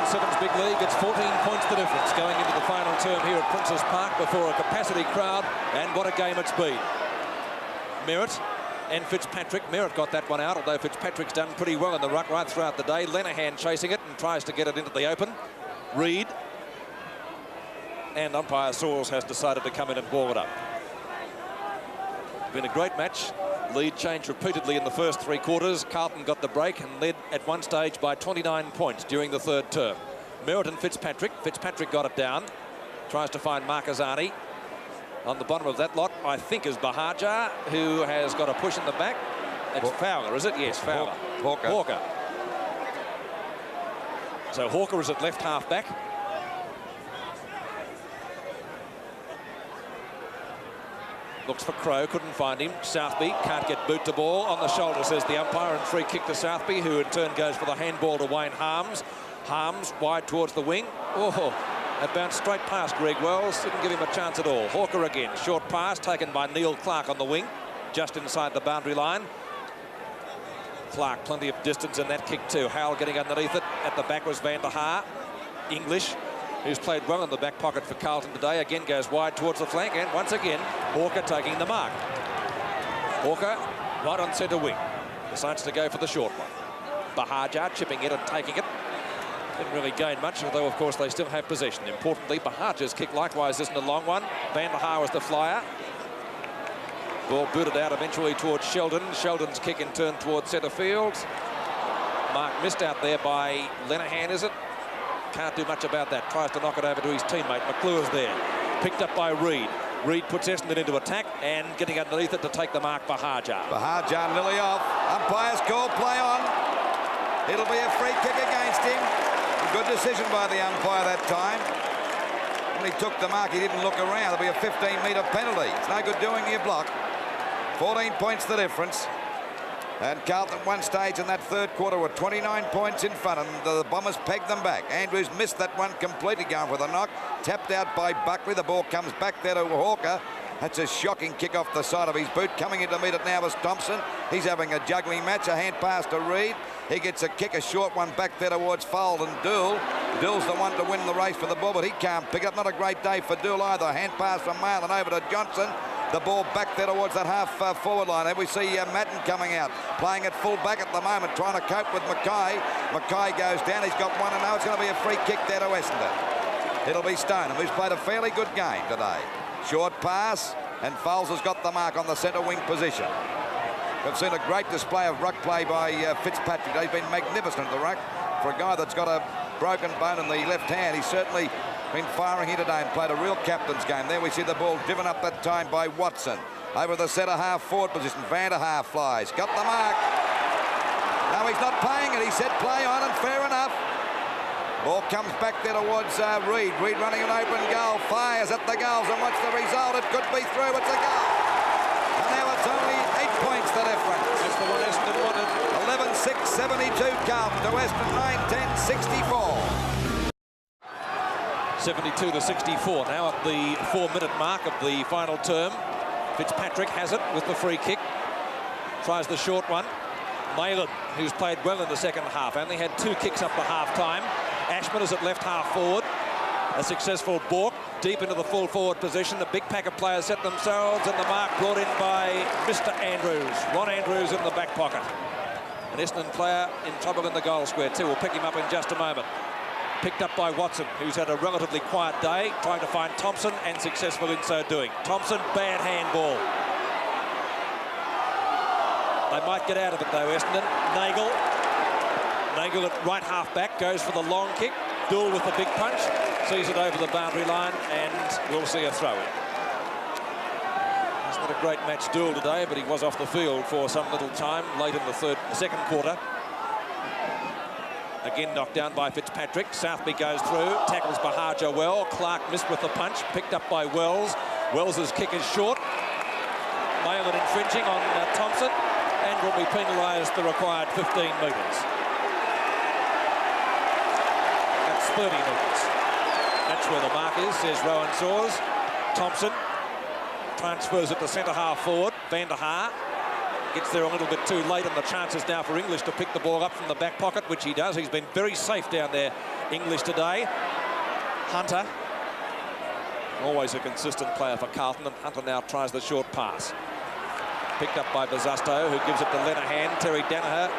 Sevens big league. It's 14 points the difference going into the final term here at Princes Park before a capacity crowd, and what a game it's been. Merritt and Fitzpatrick. Merritt got that one out, although Fitzpatrick's done pretty well in the ruck right throughout the day. Lenihan chasing it and tries to get it into the open. Reed. And umpire Sauls has decided to come in and ball it up. Been a great match. Lead changed repeatedly in the first 3 quarters. Carlton got the break and led at one stage by 29 points during the third term. Merritt and Fitzpatrick. Fitzpatrick got it down. Tries to find Markazani. On the bottom of that lot, I think, is Bahajar, who has got a push in the back. It's Fowler, is it? Yes, Fowler. Hawker. So Hawker is at left half back. Looks for Crow, couldn't find him. Southby can't get boot to ball. On the shoulder, says the umpire, and free kick to Southby, who in turn goes for the handball to Wayne Harms. Harms wide towards the wing. Oh, that bounced straight past Greg Wells. Didn't give him a chance at all. Hawker again. Short pass taken by Neil Clark on the wing, just inside the boundary line. Clark, plenty of distance in that kick too. Howell getting underneath it. At the back was Van der Haar. English, who's played well in the back pocket for Carlton today, again goes wide towards the flank, and once again Hawker taking the mark. Hawker right on centre wing, decides to go for the short one. Bahajar chipping it and taking it. Didn't really gain much, although of course they still have possession. Importantly, Bahajar's kick likewise isn't a long one. Van der Haar was the flyer. Ball booted out eventually towards Sheldon. Sheldon's kick in turn towards centre field. Mark missed out there by Lenihan, is it? Can't do much about that. Tries to knock it over to his teammate. McClure's there. Picked up by Reed. Reed puts Essendon into attack and getting underneath it to take the mark, Bahajar. Bahajar nearly off. Umpire's call, play on. It'll be a free kick against him. A good decision by the umpire that time. When he took the mark, he didn't look around. There'll be a 15-metre penalty. It's no good doing your block. 14 points the difference. And Carlton at one stage in that third quarter were 29 points in front, and the Bombers pegged them back. Andrews missed that one completely, going for the knock. Tapped out by Buckley. The ball comes back there to Hawker. That's a shocking kick off the side of his boot. Coming in to meet it now was Thompson. He's having a juggling match. A hand pass to Reed. He gets a kick, a short one back there towards Fold and Dool. Dool's the one to win the race for the ball, but he can't pick it up. Not a great day for Dool either. Hand pass from Mail and over to Johnson. The ball back there towards that half forward line. There we see Madden coming out, playing at full back at the moment, trying to cope with Mackay. Mackay goes down. He's got 1-0. It's going to be a free kick there to Essendon. It'll be Stoneham, who's played a fairly good game today. Short pass, and Foles has got the mark on the centre wing position. We've seen a great display of ruck play by Fitzpatrick. He's been magnificent at the ruck. For a guy that's got a broken bone in the left hand, he's certainly been firing here today and played a real captain's game. There we see the ball driven up that time by Watson. Over the centre half forward position, Van der Haar flies. Got the mark. No, he's not playing it. He said play on, and fair enough. Ball comes back there towards Reed. Reed running an open goal. Fires at the goals, and what's the result? It could be through. It's a goal. And now it's only 8 points the difference. That's the one Essendon wanted. 11-6-72 Carlton to Essendon 9-10-64. 72-64 now at the 4-minute mark of the final term. Fitzpatrick has it with the free kick. Tries the short one. Malin, who's played well in the second half, only had 2 kicks up the half-time. Ashman is at left half forward. A successful balk deep into the full forward position. The big pack of players set themselves, and the mark brought in by Mr. Andrews. Ron Andrews in the back pocket. An Essendon player in trouble in the goal square too. We'll pick him up in just a moment. Picked up by Watson, who's had a relatively quiet day, trying to find Thompson, and successful in so doing. Thompson, bad handball. They might get out of it though, Essendon. Nagel at right half back, goes for the long kick. Dool with the big punch, sees it over the boundary line, and we'll see a throw-in. He's not a great match, Dool, today, but he was off the field for some little time late in the second quarter. Again knocked down by Fitzpatrick. Southby goes through, tackles Bahajar well. Clark missed with the punch, picked up by Wells. Wells's kick is short. Malin infringing on Thompson, and will be penalised the required 15 metres. That's 30 metres. That's where the mark is, says Rowan Saws. Thompson transfers it to centre half forward. Van der Haar Gets there a little bit too late, and the chance is now for English to pick the ball up from the back pocket, which he does. He's been very safe down there, English, today. Hunter, always a consistent player for Carlton, and Hunter now tries the short pass. Picked up by Bazasto, who gives it to Lenahan. Terry Danaher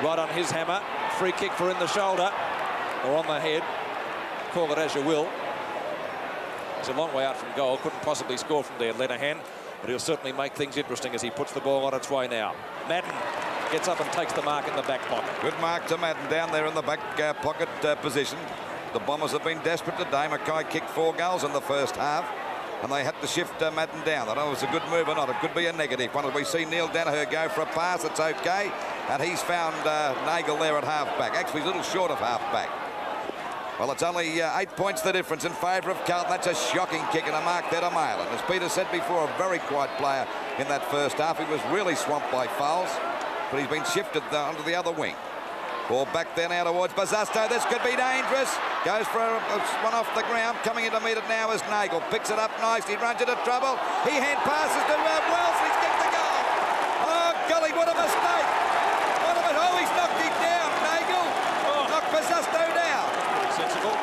right on his hammer. Free kick for in the shoulder, or on the head. Call it as you will. He's a long way out from goal. Couldn't possibly score from there, Lenahan. But he'll certainly make things interesting as he puts the ball on its way now. Madden gets up and takes the mark in the back pocket. Good mark to Madden down there in the back pocket position. The Bombers have been desperate today. Mackay kicked 4 goals in the first half, and they had to shift Madden down. I don't know if it was a good move or not. It could be a negative one. We see Neil Danaher go for a pass. It's okay. And he's found Nagel there at half-back. Actually, he's a little short of half-back. Well, it's only 8 points the difference in favour of Carlton. That's a shocking kick and a mark there to Malin. As Peter said before, a very quiet player in that first half. He was really swamped by fouls, but he's been shifted onto the other wing. Ball back there now towards Bazasto. This could be dangerous. Goes for a one off the ground. Coming in to meet it now is Nagel. Picks it up nicely. Runs into trouble. He hand passes to Wells. He's kicked the goal. Oh, golly, what a mistake. Oh, he's knocked him down. Nagel knocked Bazasto down. Sensible.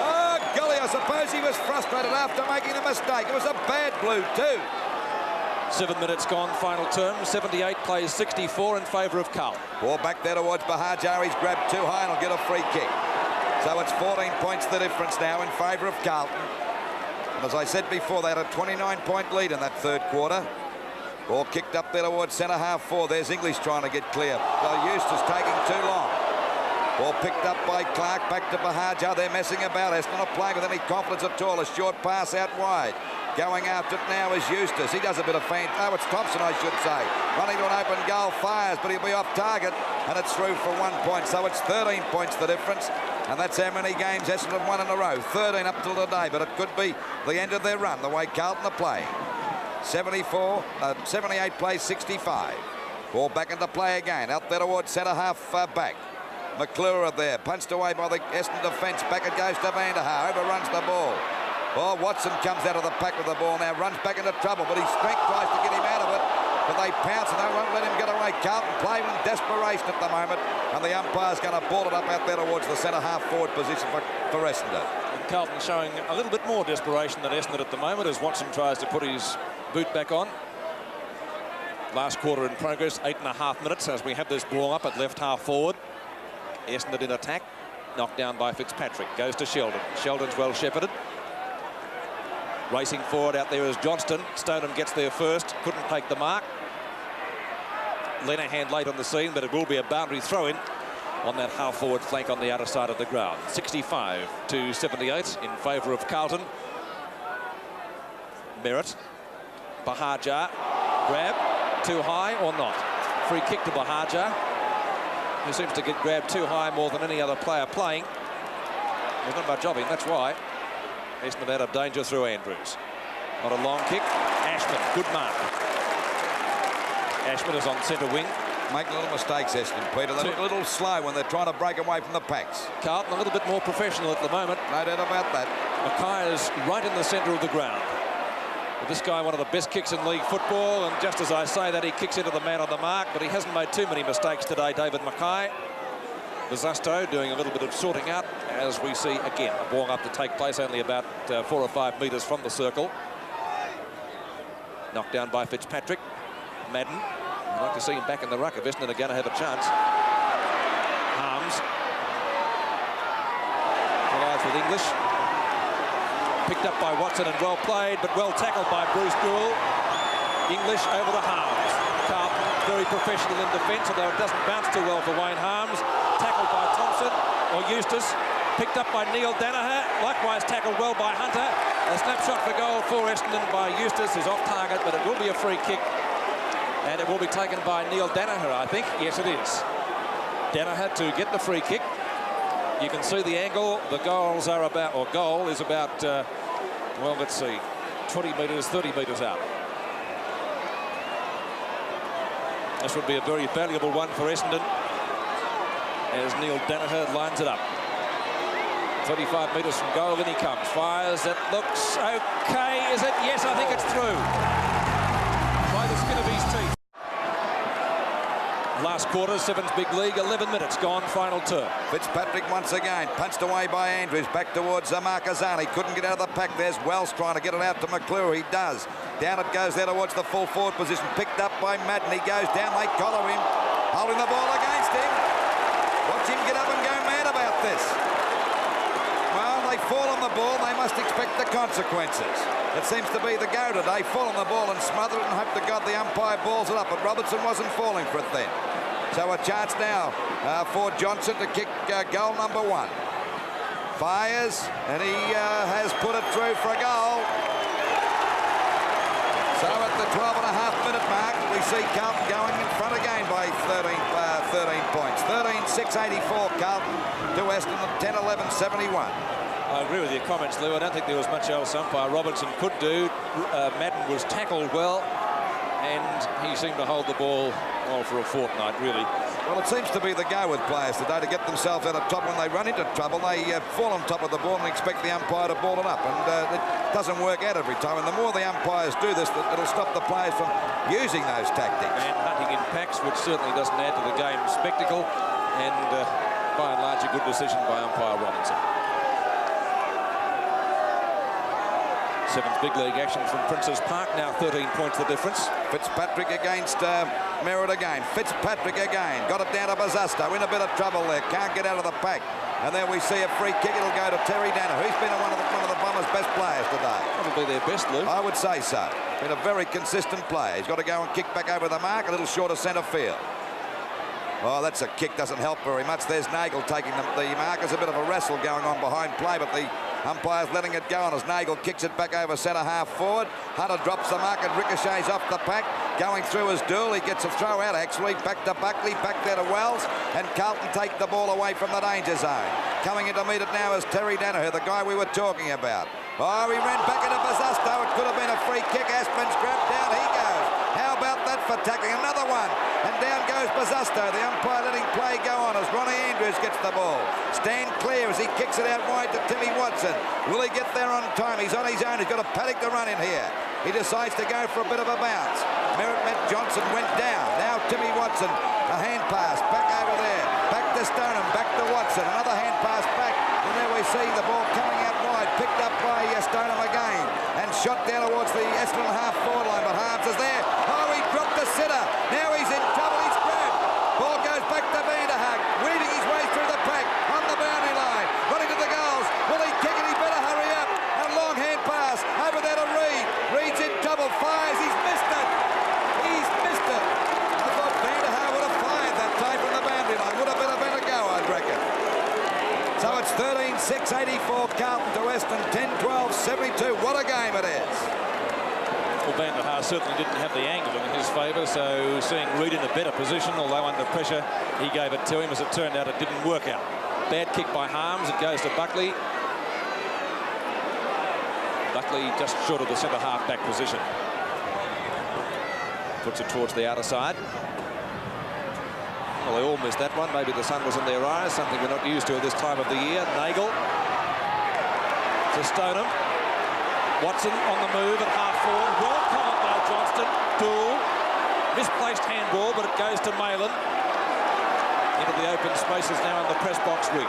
Oh, golly, I suppose he was frustrated after making the mistake. It was a bad blue, too. 7 minutes gone, final term. 78 plays 64 in favour of Carlton. Ball back there towards Bahajar. He's grabbed too high and he'll get a free kick. So it's 14 points the difference now in favour of Carlton. And as I said before, they had a 29-point lead in that third quarter. Ball kicked up there towards centre half forward. There's English trying to get clear. Well, Eustace taking too long. Ball picked up by Clark. Back to Bahajar. They're messing about. Essendon not playing with any confidence at all. A short pass out wide. Going after it now is Eustace. He does a bit of feint. Oh, it's Thompson, I should say. Running to an open goal, fires, but he'll be off target, and it's through for 1 point. So it's 13 points the difference, and that's how many games Essendon have won in a row. 13 up till today, but it could be the end of their run, the way Carlton are playing. 78 plays 65. Ball back into play again. Out there towards centre half back. McClure there, punched away by the Essendon defence. Back it goes to Vanderhaar, overruns the ball. Oh, Watson comes out of the pack with the ball now, runs back into trouble, but his strength tries to get him out of it. But they pounce and they won't let him get away. Carlton play in desperation at the moment, and the umpire's going to ball it up out there towards the centre half forward position for Essendon. And Carlton showing a little bit more desperation than Essendon at the moment as Watson tries to put his boot back on. Last quarter in progress, 8.5 minutes as we have this ball up at left half forward. Essendon in attack, knocked down by Fitzpatrick. Goes to Sheldon. Sheldon's well shepherded. Racing forward out there is Johnston. Stoneham gets there first. Couldn't take the mark. Lenahan late on the scene, but it will be a boundary throw-in on that half-forward flank on the outer side of the ground. 65 to 78 in favour of Carlton. Merritt. Bahajar. Grab. Too high or not? Free kick to Bahajar, who seems to get grabbed too high more than any other player playing. There's not much of him, that's why. Essendon out of danger through Andrews. Not a long kick. Ashman, good mark. Ashman is on centre wing. Making little mistakes, Essendon, Peter. They look a little slow when they're trying to break away from the packs. Carlton a little bit more professional at the moment. No doubt about that. Mackay is right in the centre of the ground. But this guy, one of the best kicks in league football, and just as I say that, he kicks into the man on the mark, but he hasn't made too many mistakes today, David Mackay. Bazasto doing a little bit of sorting out as we see again a ball up to take place only about 4 or 5 metres from the circle. Knocked down by Fitzpatrick. Madden. I'd like to see him back in the ruck if Essendon are going to have a chance. Harms. Collides with English. Picked up by Watson and well played, but well tackled by Bruce Gould. English over the Harms. Carlton very professional in defence, although it doesn't bounce too well for Wayne Harms. Tackled by Thompson or Eustace. Picked up by Neil Danaher. Likewise tackled well by Hunter. A snapshot for goal for Essendon by Eustace is off target, but it will be a free kick. And it will be taken by Neil Danaher, I think. Yes, it is. Danaher to get the free kick. You can see the angle. The goals are about, or goal is about, well, let's see, 20 metres, 30 metres out. This would be a very valuable one for Essendon as Neil Danaher lines it up. 35 metres from goal, in he comes. Fires, it looks okay. Is it? Yes, I think it's through. By the skin of his teeth. last quarter, Sevens Big League, 11 minutes gone, final term. Fitzpatrick once again, punched away by Andrews, back towards Marcazani. Couldn't get out of the pack. There's Wells trying to get it out to McClure. He does. Down it goes there towards the full forward position. Picked up by Madden. He goes down. They collar him. Holding the ball against him. Watch him get up and go mad about this. Well, they fall on the ball. They must expect the consequences. It seems to be the go today. Fall on the ball and smother it and hope to God the umpire balls it up. But Robertson wasn't falling for it then. So a chance now for Johnson to kick goal number 1. Fires, and he has put it through for a goal. So at the 12.5-minute mark, we see Carlton going in front again by 13 points. 13-6-84 Carlton to Essendon, 10-11-71. I agree with your comments, Lou. I don't think there was much else umpire Robertson could do. Madden was tackled well, and he seemed to hold the ball well for a fortnight, really. Well, it seems to be the go with players today to get themselves out of top. When they run into trouble, they fall on top of the ball and expect the umpire to ball it up. And it doesn't work out every time. And the more the umpires do this, it'll stop the players from using those tactics. And hunting in packs, which certainly doesn't add to the game's spectacle. And by and large, a good decision by umpire Robinson. Sevens Big League action from Princes Park, now 13 points the difference. Fitzpatrick against Merritt again. Fitzpatrick again. Got it down to Bazzasto. In a bit of trouble there. Can't get out of the pack. And then we see a free kick. It'll go to Terry Danner. He's been one of the Bombers' best players today. Probably their best, Lou. I would say so. Been a very consistent player. He's got to go and kick back over the mark, a little short of centre field. Oh, that's a kick. Doesn't help very much. There's Nagel taking the mark. There's a bit of a wrestle going on behind play, but the umpire's letting it go on as Nagel kicks it back over centre half forward. Hunter drops the mark and ricochets off the pack. Going through his duel, he gets a throw out actually. Back to Buckley, back there to Wells, and Carlton take the ball away from the danger zone. Coming in to meet it now is Terry Danaher, the guy we were talking about. Oh, he ran back into Bazzasto. It could have been a free kick. Aspin's grabbed down. He goes. How about that for tackling? Another one. And down goes Bazzasto. The umpire letting play go on as Ronnie Andrews gets the ball. Stand clear as he kicks it out wide to Timmy Watson. Will he get there on time? He's on his own. He's got a paddock to run in here. He decides to go for a bit of a bounce. Merritt met Johnson, went down. Now Timmy Watson, a hand pass back over there. Back to Stoneham, back to Watson. Another hand pass back. And there we see the ball coming out wide. Picked up by Stoneham again. And shot down towards the Essendon half-forward line. But Harms is there. Oh, he dropped the sitter. Now he's in trouble. He's grabbed. Ball goes back to Vanderhaag. Weaving his way through the pack. On the boundary line. Running to the goals. Will he kick it? He better hurry up. And long hand pass. Over there to Reid. Reid's in trouble. Fires. He's missed it. He's missed it. I thought Vanderhaag would have fired that time from the boundary line. Would have been a better go, I'd reckon. So it's 13-6-84 Carlton to Weston, 10-12-72. What a game it is. Well, Vanderhaag certainly didn't have the angle in his favour, so seeing Reid in a better position, although under pressure, he gave it to him. As it turned out, it didn't work out. Bad kick by Harms. It goes to Buckley. Buckley just short of the centre half back position. Puts it towards the outer side. Well, they all missed that one. Maybe the sun was in their eyes, something we're not used to at this time of the year. Nagel to Stoneham. Watson on the move at half-forward. Well caught by Johnston. Duel. Misplaced handball, but it goes to Malin. Into the open spaces now in the press box wing.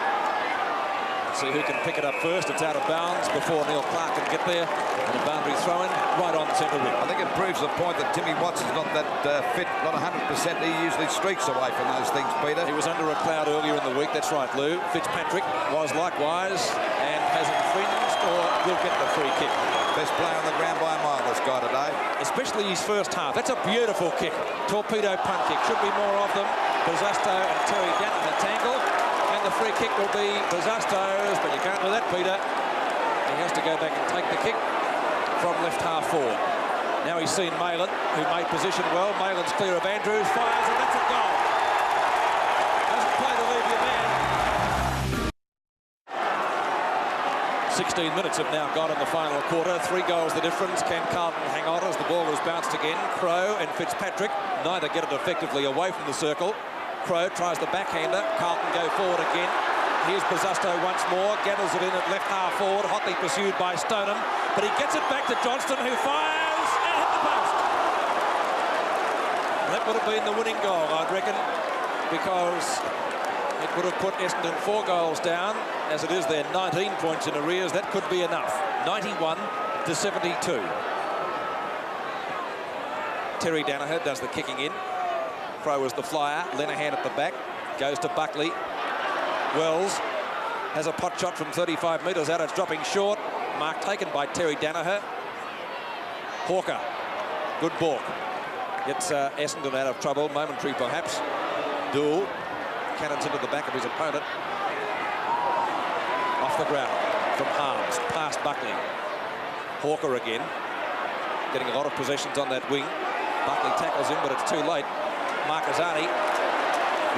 See who can pick it up first. It's out of bounds before Neil Clark can get there. And a boundary throw-in right on centre wing. I think it proves the point that Timmy Watson's not that fit, not 100%. He usually streaks away from those things, Peter. He was under a cloud earlier in the week. That's right, Lou. Fitzpatrick was likewise and has infringed or will get the free kick. Best player on the ground by a mile, this guy today. Especially his first half. That's a beautiful kick. Torpedo punt kick. Should be more of them. Bazzasto and Terry Danaher tangle. And the free kick will be Bazzasto's, but you can't do that, Peter. He has to go back and take the kick from left half forward. Now he's seen Malin, who made position well. Malin's clear of Andrews, fires, and that's a goal. Doesn't play to leave your man. 16 minutes have now gone in the final quarter. 3 goals the difference. Can Carlton hang on as the ball was bounced again? Crowe and Fitzpatrick neither get it effectively away from the circle. Crowe tries the backhander. Carlton go forward again. Here's Bazzasto once more. Gathers it in at left half forward. Hotly pursued by Stoneham. But he gets it back to Johnston, who fires and hit the post. That would have been the winning goal, I'd reckon, because it would have put Essendon 4 goals down. As it is, they're 19 points in arrears. That could be enough. 91-72. Terry Danaher does the kicking in. Crowe was the flyer. Lenahan at the back. Goes to Buckley. Wells has a pot shot from 35 metres out. It's dropping short. Mark taken by Terry Danaher. Hawker. Good balk. Gets Essendon out of trouble. Momentary, perhaps. Duel. Cannons into the back of his opponent. Off the ground from Harms. Past Buckley. Hawker again. Getting a lot of possessions on that wing. Buckley tackles him, but it's too late. Marcazani,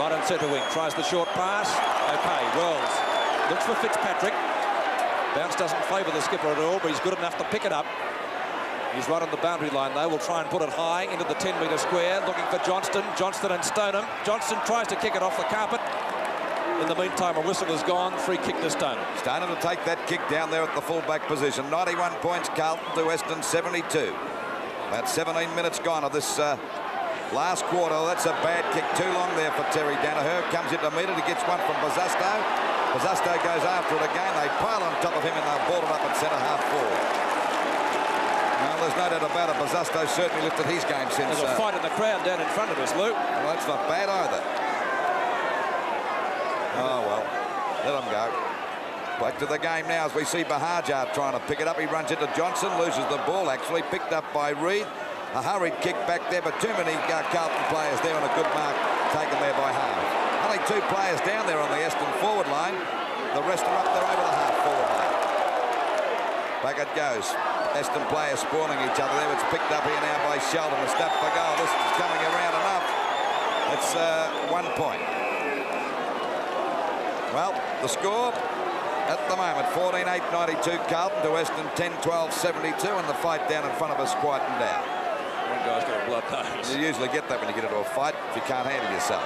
right on centre wing, tries the short pass. Okay, Wells looks for Fitzpatrick. Bounce doesn't favour the skipper at all, but he's good enough to pick it up. He's right on the boundary line, though. Will try and put it high into the 10-metre square, looking for Johnston. Johnston and Stoneham. Johnston tries to kick it off the carpet. In the meantime, a whistle is gone. Free kick to Stoneham. Stoneham to take that kick down there at the full-back position. 91 points, Carlton to Essendon 72. About 17 minutes gone of this last quarter. That's a bad kick. Too long there for Terry Danaher. Comes into meet it. He gets one from Bazasto. Bazasto goes after it again. They pile on top of him and they'll board it up at centre half forward. Well, there's no doubt about it. Bazasto certainly lifted his game since. There's a fight in the crowd down in front of us, Lou. Well, that's not bad either. Oh, well. Let him go. Back to the game now as we see Bahajar trying to pick it up. He runs into Johnson, loses the ball actually, picked up by Reid. A hurried kick back there, but too many Carlton players there, and a good mark taken there by Harms. Only 2 players down there on the Essendon forward line. The rest are up there over the half forward line. Back it goes. Essendon players spawning each other there. It's picked up here now by Sheldon. A snap for goal. This is coming around enough. It's 1 point. Well, the score at the moment, 14-8-92 Carlton to Essendon 10-12-72, and the fight down in front of us quietened down. One guy's got a blood nose. You usually get that when you get into a fight if you can't handle yourself.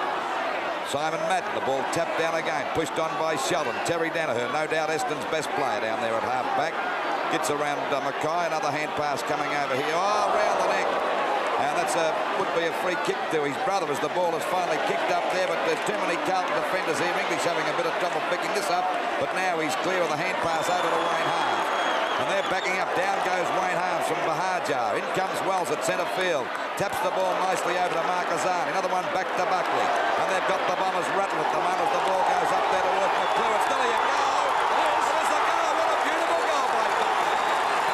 Simon Madden, the ball tapped down again, pushed on by Sheldon. Terry Danaher, no doubt Essendon's best player down there at half-back. Gets around Mackay, another hand pass coming over here. Oh, round the neck. And that's would be a free kick to his brother as the ball is finally kicked up there, but there's too many Carlton defenders here. English having a bit of trouble picking this up, but now he's clear of the hand pass over to Wayne Harms. And they're backing up. Down goes Wayne Harms from Bahajar. In comes Wells at centre field. Taps the ball nicely over to Marcazani. Another one back to Buckley. And they've got the Bombers rattling at the moment as the ball goes up there towards McClure. It's still a goal. It is a goal. What a beautiful goal by Buckley.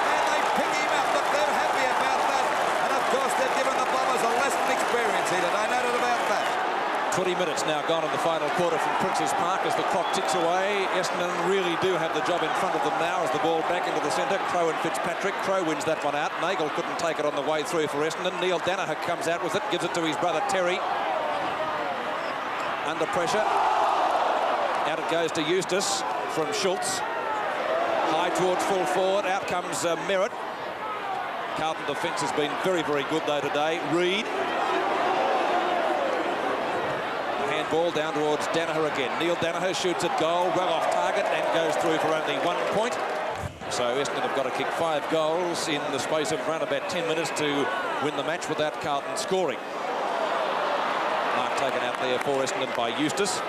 And they pick him up. Look, they're happy about that. And of course, they've given the Bombers a lesson experience here today. No doubt about that. 20 minutes now gone in the final quarter from Princes Park as the clock ticks away. Essendon really do have the job in front of them now as the ball back into the centre. Crowe and Fitzpatrick. Crowe wins that one out. Nagel couldn't take it on the way through for Essendon. Neil Danaher comes out with it, gives it to his brother Terry. Under pressure. Out it goes to Eustace from Schultz. High towards full forward. Out comes Merritt. Carlton defence has been very, very good though today. Reid. Ball down towards Danaher again. Neil Danaher shoots at goal, well off target, and goes through for only 1 point. So Essendon have got to kick 5 goals in the space of around about 10 minutes to win the match without Carlton scoring. Mark taken out there for Essendon by Eustace.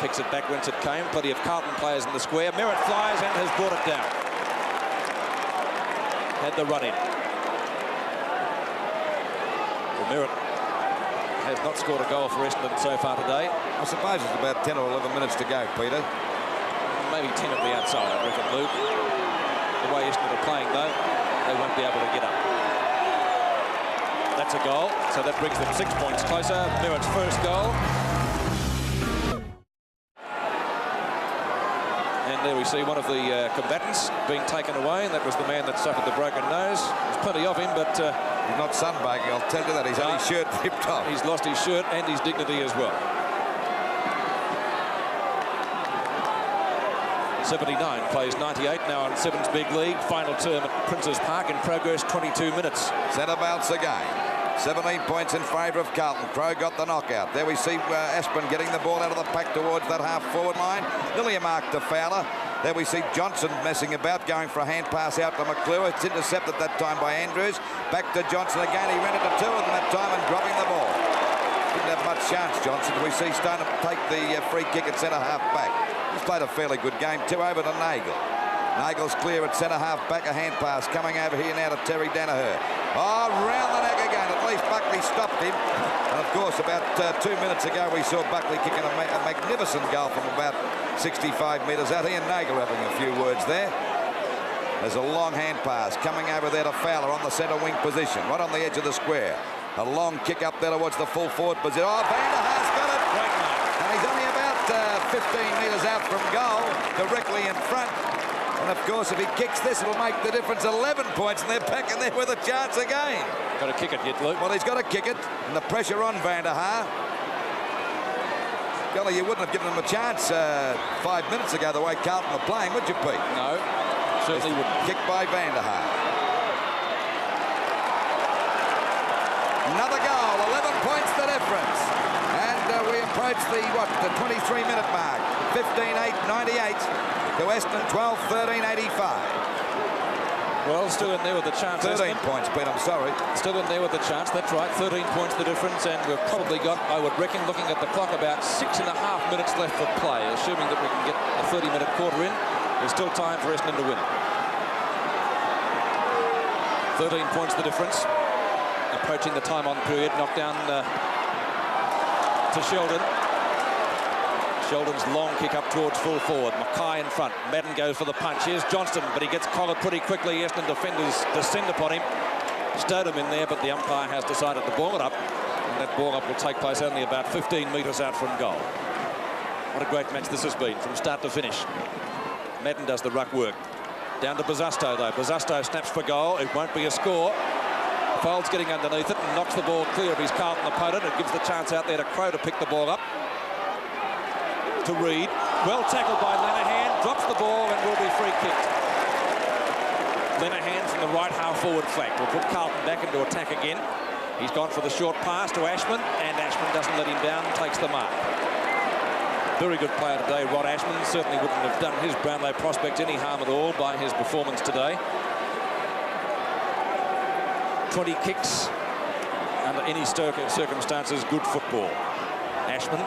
Kicks it back whence it came. Plenty of Carlton players in the square. Merritt flies and has brought it down. Had the run in. Well, Merritt has not scored a goal for Essendon so far today. I suppose it's about 10 or 11 minutes to go, Peter. Maybe 10 at the outside, I reckon, Luke. The way Essendon are playing, though, they won't be able to get up. That's a goal, so that brings them 6 points closer. Merritt's first goal. And there we see one of the combatants being taken away, and that was the man that suffered the broken nose. There's plenty of him, but he's not sunbaking, I'll tell you that. He's had his shirt ripped off. He's lost his shirt and his dignity as well. 79 plays 98 now in Sevens Big League. Final term at Princes Park in progress, 22 minutes. Centre bounce again. 17 points in favour of Carlton. Crowe got the knockout. There we see Essendon getting the ball out of the pack towards that half-forward line. Lillian marked to Fowler. There we see Johnson messing about, going for a hand pass out to McClure. It's intercepted that time by Andrews. Back to Johnson again. He ran into two of them that time and dropping the ball. Didn't have much chance, Johnson. We see Stone take the free kick at centre-half back. He's played a fairly good game. 2 over to Nagel. Nagel's clear at centre-half back. A hand pass coming over here now to Terry Danaher. Oh, round the neck again. At least Buckley stopped him. And, of course, about 2 minutes ago, we saw Buckley kicking a magnificent goal from about 65 metres out. He and Nagel having a few words there. There's a long hand pass coming over there to Fowler on the centre wing position, right on the edge of the square. A long kick up there towards the full forward position. Oh, Van der Haar's got it. And he's only about 15 metres out from goal, directly in front. And, of course, if he kicks this, it'll make the difference 11 points, and they're back in there with a chance again. Got to kick it yet, Luke. Well, he's got to kick it, and the pressure on Van der Haar. Golly, you wouldn't have given him a chance 5 minutes ago the way Carlton were playing, would you, Pete? No, certainly wouldn't. Kicked by Van der Haar. Another goal, 11 points the difference. And we approach the 23-minute mark. 15-8-98 to Essendon, 12-13-85. Well, still in there with the chance. 13 points, Pete, I'm sorry. Still in there with the chance, that's right. 13 points the difference, and we've probably got, I would reckon, looking at the clock, about 6.5 minutes left for play. Assuming that we can get a 30-minute quarter in, there's still time for Essendon to win. 13 points the difference. Approaching the time on period, knocked down to Sheldon. Sheldon's long kick up towards full forward. Mackay in front. Madden goes for the punch. Here's Johnston, but he gets collared pretty quickly. Essendon defenders descend upon him. Stowed him in there, but the umpire has decided to ball it up. And that ball up will take place only about 15 metres out from goal. What a great match this has been from start to finish. Madden does the ruck work. Down to Buzasto, though. Buzasto snaps for goal. It won't be a score. Fold's getting underneath it and knocks the ball clear of his Carlton opponent. It gives the chance out there to Crowe to pick the ball up. To Reid. Well tackled by Lenihan. Drops the ball and will be free kicked. Lenihan from the right half-forward flank will put Carlton back into attack again. He's gone for the short pass to Ashman, and Ashman doesn't let him down, takes the mark. Very good player today, Rod Ashman. Certainly wouldn't have done his Brownlow prospects any harm at all by his performance today. 20 kicks under any circumstances, good football. Ashman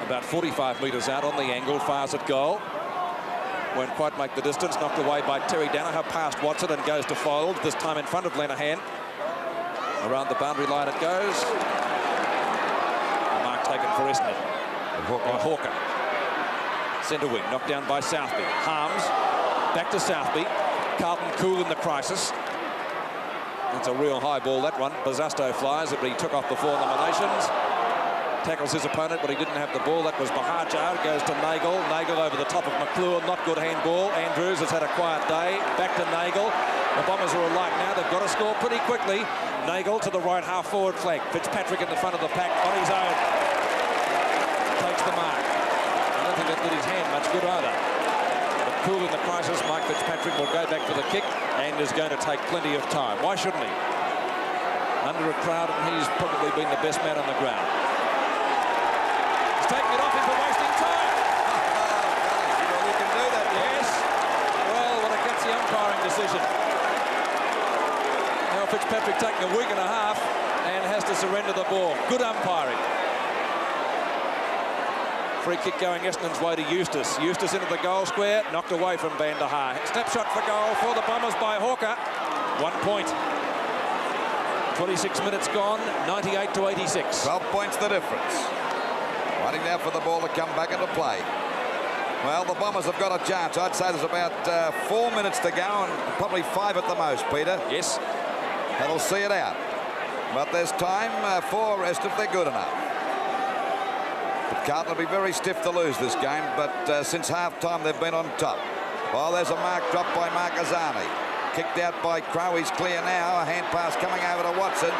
about 45 metres out on the angle, fires at goal. Won't quite make the distance, knocked away by Terry Danaher past Watson and goes to Fold, this time in front of Lenihan. Around the boundary line it goes. A mark taken for Essendon. Hawker. Centre wing, knocked down by Southby. Harms, back to Southby. Carlton cool in the crisis. That's a real high ball, that one. Buzasto flies it, but he took off before nominations. Tackles his opponent, but he didn't have the ball. That was Bahajar. Goes to Nagel. Nagel over the top of McClure. Not good handball. Andrews has had a quiet day. Back to Nagel. The Bombers are alike now. They've got to score pretty quickly. Nagel to the right half-forward flank. Fitzpatrick in the front of the pack on his own. Takes the mark. I don't think that did his hand much good either. But cool in the crisis, Mike Fitzpatrick will go back for the kick and is going to take plenty of time. Why shouldn't he? Under a crowd, and he's probably been the best man on the ground. Taking it off him for wasting time. Well, you can do that. Yes. Well, what a gutsy umpiring decision. Now Fitzpatrick taking a week and a half and has to surrender the ball. Good umpiring. Free kick going Essendon's way to Eustace. Eustace into the goal square, knocked away from Van der Haar. Snapshot for goal for the Bombers by Hawker. 1 point. 26 minutes gone, 98-86. 12 points the difference. Waiting now for the ball to come back into play. Well, the Bombers have got a chance. I'd say there's about 4 minutes to go and probably 5 at the most, Peter. Yes. That'll see it out. But there's time for rest if they're good enough. But Carlton will be very stiff to lose this game, but since half-time they've been on top. Well, there's a mark dropped by Marcazzani. Kicked out by Crowe. He's clear now. A hand pass coming over to Watson.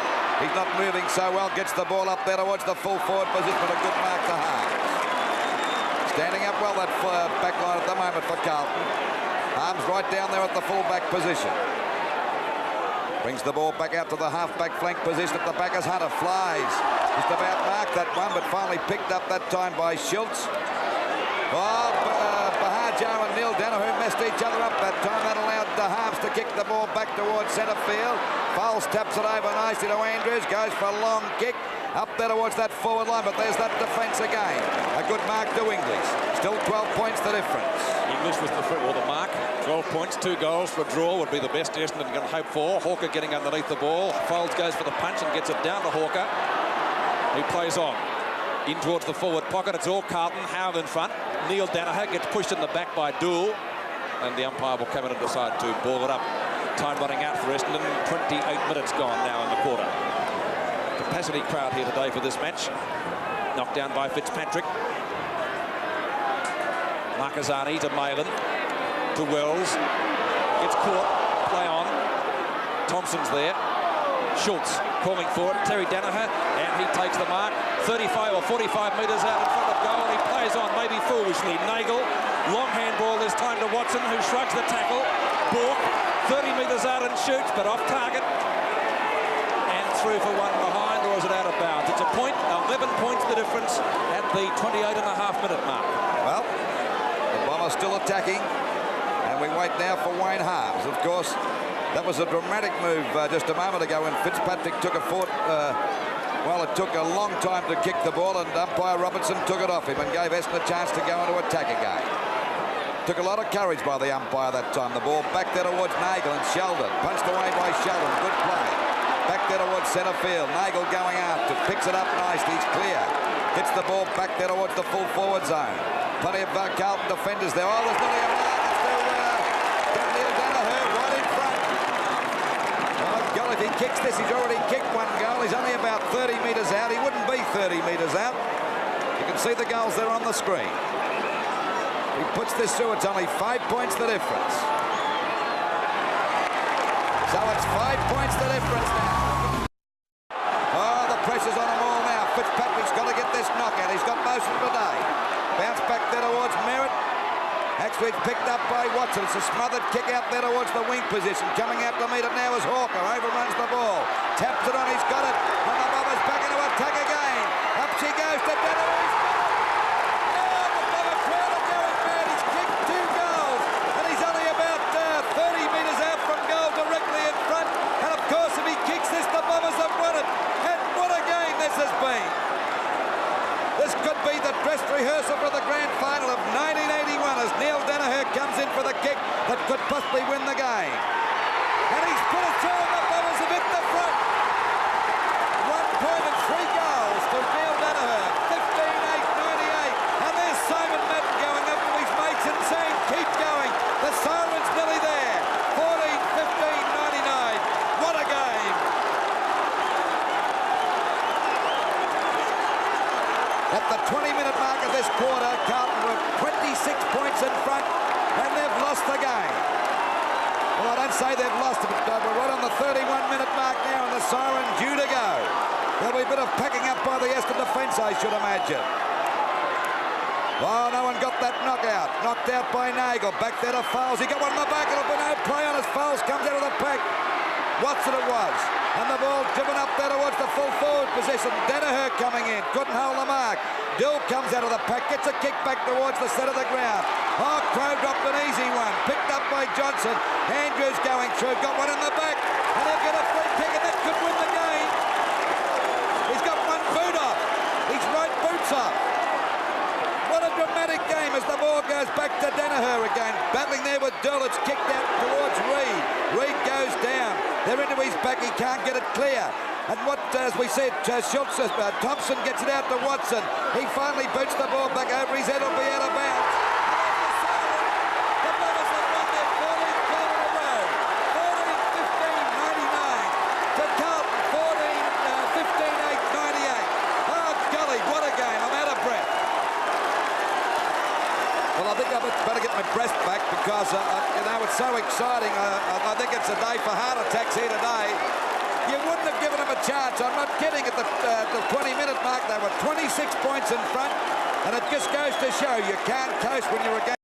He's not moving so well. Gets the ball up there towards the full forward position, but a good mark to Harms. Standing up well, that back line at the moment for Carlton. Harms right down there at the full back position. Brings the ball back out to the half-back flank position at the back as Hunter flies. Just about marked that one, but finally picked up that time by Schultz. Oh, Bahajo and Neil Danaher messed each other up that time. That allowed the Harms to kick the ball back towards centre field. Fowles taps it over nicely to Andrews. Goes for a long kick up there towards that forward line, but there's that defence again. A good mark to English. Still 12 points the difference. English was the mark. 12 points, 2 goals for a draw would be the best Essendon can hope for. Hawker getting underneath the ball. Folds goes for the punch and gets it down to Hawker. He plays on. In towards the forward pocket. It's all Carlton. Howard in front. Neil Danaher gets pushed in the back by Dool. And the umpire will come in and decide to ball it up. Time running out for Essendon. 28 minutes gone now in the quarter. Capacity crowd here today for this match. Knocked down by Fitzpatrick. Markazani to Malin. To Wells. Gets caught. Play on. Thompson's there. Schultz calling for it. Terry Danaher. And he takes the mark. 35 or 45 metres out in front of goal. He plays on, maybe foolishly. Nagel. Long handball this time to Watson, who shrugs the tackle. Bork. 30 metres out and shoots, but off target. And through for one behind, or is it out of bounds? It's a point. 11 points the difference at the 28.5-minute mark. Well, the Bombers still attacking. And we wait now for Wayne Harms. Of course, that was a dramatic move just a moment ago when Fitzpatrick took a foot. Well, it took a long time to kick the ball, and umpire Robertson took it off him and gave Essendon a chance to go into attack again. Took a lot of courage by the umpire that time. The ball back there towards Nagel and Sheldon. Punched away by Sheldon. Good play. Back there towards centre field. Nagel going after. Picks it up nicely. He's clear. Gets the ball back there towards the full forward zone. Plenty of Carlton defenders there. Oh, there's nearly a mark. It's Neil Danaher right in front. Well, if he kicks this, he's already kicked one goal. He's only about 30 metres out. He wouldn't be 30 metres out. You can see the goals there on the screen. He puts this through. It's only 5 points the difference. So it's 5 points the difference now. Oh, the pressure's on them all now. Fitzpatrick's got to get this knockout. He's got most of the day. Bounce back there towards Merritt. Actually, it's picked up by Watson. It's a smothered kick out there towards the wing position. Coming out to meet it now is Hawker. Overruns the ball. Taps it on. He's got it. And the Bombers back into attack again. Up she goes to Danaher. Oh, the Bomber crowd are going mad. He's kicked 2 goals. And he's only about 30 metres out from goal directly in front. And of course, if he kicks this, the Bombers have won it. And what a game this has been. This could be the dress rehearsal for the grand final of 1981 as Neil Danaher comes in for the kick that could possibly win the game. And he's put it through and the Bombers have hit the front. 1 point and 3 goals for Neil Danaher. 15-8-98. And there's Simon Madden going up to his mates and saying, keep going. The siren's nearly there. 14-15-99. What a game. At the 20-minute mark of this quarter, Carlton were 26 points in front, and they've lost the game. Well, I don't say they've lost it, but we're right on the 31-minute mark now, and the siren due to go. There'll be a bit of packing up by the Essendon defence, I should imagine. Oh, no one got that knockout. Knocked out by Nagel. Back there to Fowles. He got one in the back. It'll be no play on as Fowles comes out of the pack. Watson it was. And the ball driven up there towards the full forward position. Danaher coming in. Couldn't hold the mark. Dill comes out of the pack. Gets a kick back towards the centre of the ground. Oh, Crowe dropped an easy one. Picked up by Johnson. Andrews going through. Got one in the back. And he'll get a free kick and that could win the game. He's got one boot off. His right boot's off. What a dramatic game as the ball goes back to Danaher again. Battling there with Dill. It's kicked out towards Reid. Reid goes down. They're into his back. He can't get it clear. And what, as we said, Schultz, Thompson gets it out to Watson. He finally boots the ball back over his head. It'll be out of bounds. The Bombers have won their 14th game in a row. 14-15-99 to Carlton. 14-15-8-98. Oh, golly, what a game. I'm out of breath. Well, I think I better get my breath back because, you know, it's so exciting. I think it's a day for heart attacks here today. You wouldn't have given them a chance. I'm not kidding. At the 20-minute mark, they were 26 points in front. And it just goes to show you can't coast when you're against.